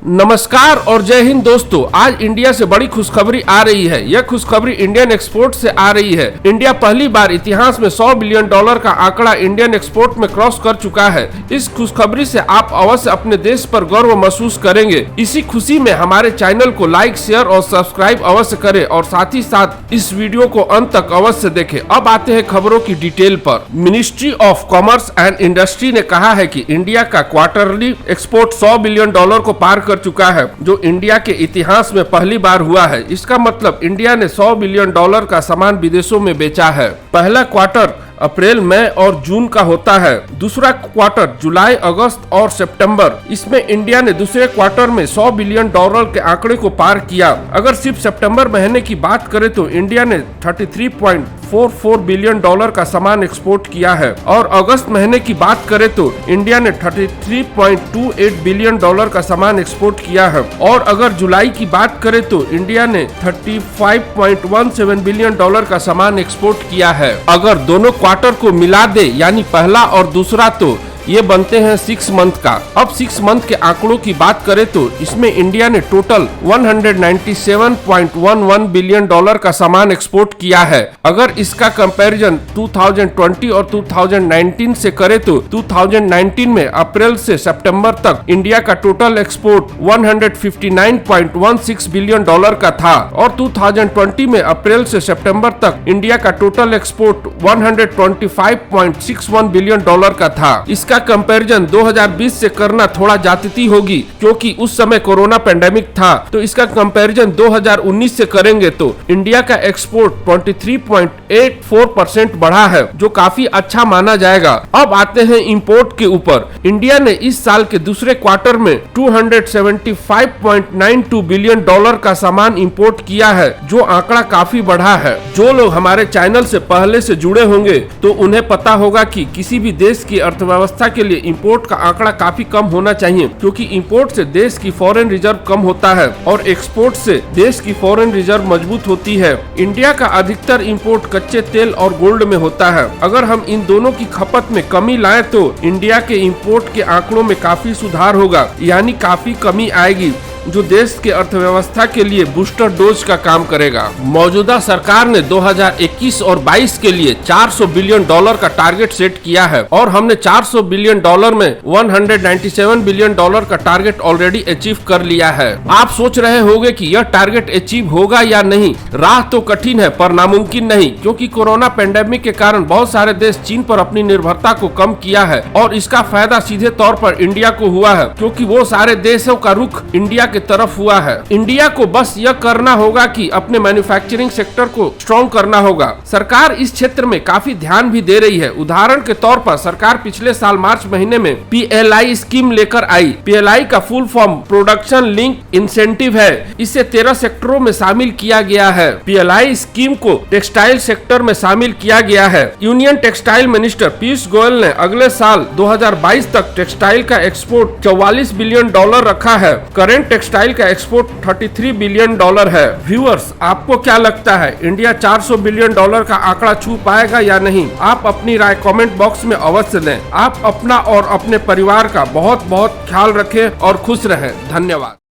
नमस्कार और जय हिंद दोस्तों। आज इंडिया से बड़ी खुशखबरी आ रही है। यह खुशखबरी इंडियन एक्सपोर्ट से आ रही है। इंडिया पहली बार इतिहास में $100 बिलियन का आंकड़ा इंडियन एक्सपोर्ट में क्रॉस कर चुका है। इस खुशखबरी से आप अवश्य अपने देश पर गर्व महसूस करेंगे। इसी खुशी में हमारे चैनल को लाइक, शेयर और सब्सक्राइब अवश्य करें और साथ ही साथ इस वीडियो को अंत तक अवश्य देखें। अब आते हैं खबरों की डिटेल पर। Ministry of commerce and industry ने कहा है कि इंडिया का क्वार्टरली एक्सपोर्ट $100 बिलियन को पार कर चुका है, जो इंडिया के इतिहास में पहली बार हुआ है। इसका मतलब इंडिया ने $100 बिलियन का सामान विदेशों में बेचा है। पहला क्वार्टर अप्रैल, मई और जून का होता है। दूसरा क्वार्टर जुलाई, अगस्त और सितंबर। इसमें इंडिया ने दूसरे क्वार्टर में $100 बिलियन के आंकड़े को पार किया। अगर सिर्फ सितंबर महीने की बात करें तो इंडिया ने $33.44 बिलियन का सामान एक्सपोर्ट किया है और अगस्त महीने की बात करें तो इंडिया ने $33.28 बिलियन का सामान एक्सपोर्ट किया है और अगर जुलाई की बात करें तो इंडिया ने $35.17 बिलियन का सामान एक्सपोर्ट किया है। अगर दोनों क्वार्टर को मिला दे यानी पहला और दूसरा तो ये बनते हैं 6 मंथ का। अब 6 मंथ के आंकड़ों की बात करें तो इसमें इंडिया ने टोटल $197.11 बिलियन का सामान एक्सपोर्ट किया है। अगर इसका कंपैरिजन 2020 और 2019 से करें तो 2019 में अप्रैल से सितंबर तक इंडिया का टोटल एक्सपोर्ट $159.16 बिलियन का था और 2020 में अप्रैल से सितंबर तक इंडिया का टोटल एक्सपोर्ट $125.61 बिलियन का था। इसका कंपैरिजन 2020 से करना थोड़ा ज्यादती होगी क्योंकि उस समय कोरोना पेंडेमिक था, तो इसका कंपैरिजन 2019 से करेंगे तो इंडिया का एक्सपोर्ट 23.84% बढ़ा है, जो काफी अच्छा माना जाएगा। अब आते हैं इंपोर्ट के ऊपर। इंडिया ने इस साल के दूसरे क्वार्टर में $275.92 बिलियन का सामान इंपोर्ट किया है, जो आंकड़ा काफी बढ़ा है। जो लोग हमारे चैनल से पहले से जुड़े होंगे तो उन्हें पता होगा कि किसी भी देश की अर्थव्यवस्था के लिए इंपोर्ट का आंकड़ा काफी कम होना चाहिए, क्योंकि इंपोर्ट से देश की फॉरेन रिजर्व कम होता है और एक्सपोर्ट से देश की फॉरेन रिजर्व मजबूत होती है। इंडिया का अधिकतर इंपोर्ट कच्चे तेल और गोल्ड में होता है। अगर हम इन दोनों की खपत में कमी लाएं तो इंडिया के इंपोर्ट के आंकड़ों में काफी सुधार होगा, यानी काफी कमी आएगी, जो देश के अर्थव्यवस्था के लिए बूस्टर डोज का काम करेगा। मौजूदा सरकार ने 2021 और 22 के लिए $400 बिलियन का टारगेट सेट किया है और हमने $400 बिलियन में $197 बिलियन का टारगेट ऑलरेडी अचीव कर लिया है। आप सोच रहे होंगे कि यह टारगेट अचीव होगा या नहीं। राह तो कठिन है पर नामुमकिन नहीं, क्योंकि कोरोना पेंडेमिक के कारण बहुत सारे देश चीन पर अपनी निर्भरता को कम किया है और इसका फायदा सीधे तौर पर इंडिया को हुआ है, क्योंकि वो सारे देशों का रुख इंडिया की तरफ हुआ है। इंडिया को बस यह करना होगा कि अपने मैन्युफैक्चरिंग सेक्टर को स्ट्रॉन्ग करना होगा। सरकार इस क्षेत्र में काफी ध्यान भी दे रही है। उदाहरण के तौर पर सरकार पिछले साल मार्च महीने में PLI स्कीम लेकर आई। PLI का full form production link incentive है। इसे 13 सेक्टरों में शामिल किया गया है। PLI स्कीम को टेक्सटाइल सेक्टर में शामिल किया गया है। Union textile minister Piyush Goyal ने अगले साल 2022 तक टेक्सटाइल का एक्सपोर्ट $44 बिलियन रखा है। करेंट टेक्सटाइल का एक्सपोर्ट $33 बिलियन है। व्यूअर्स, आपको क्या लगता है, इंडिया $400 बिलियन का आंकड़ा छू पाएगा या नहीं? आप अपनी राय कमेंट बॉक्स में अवश्य दें। आप अपना और अपने परिवार का बहुत बहुत ख्याल रखें और खुश रहें। धन्यवाद।